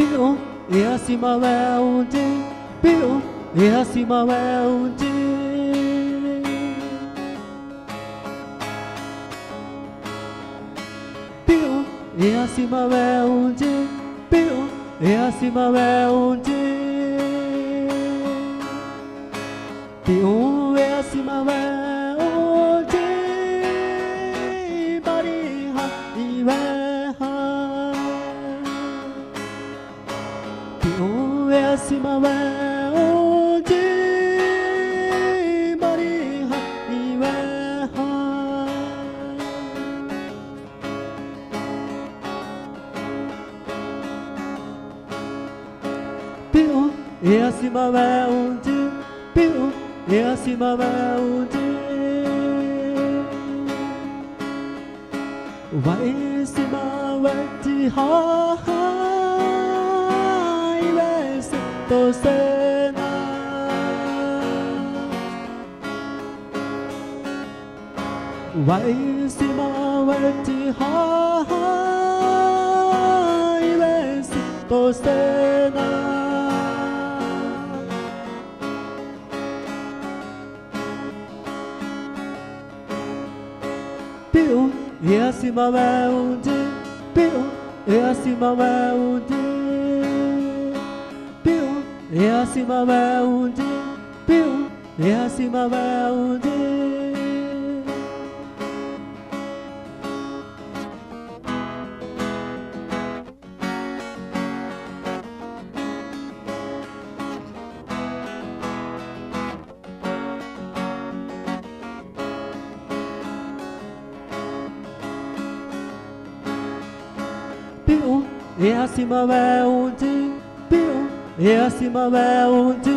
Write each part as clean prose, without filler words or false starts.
Piu, e acima é onde, piu, e acima é onde. Piu, e acima é onde, piu, e acima é onde. Piu, e acima é onde. Bariha, iweha. Piu, e acima é onde. Bariha, iweha. Piu, e acima é onde, piu, e acima é onde. Vai cima vai de ha vai se to cena. Vai cima vai de ha vai se to cena. Piu, e acima é onde, piu, e acima é onde. Piu, e acima é onde, piu, e acima é onde. Piu, e acima é onde, piu, e acima é onde.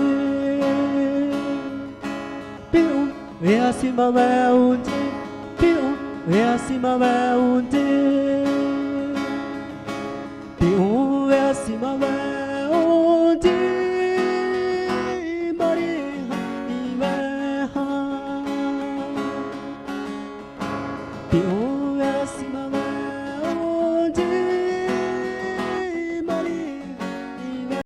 Piu, e acima é onde, piu, e acima é onde. Piu, e acima é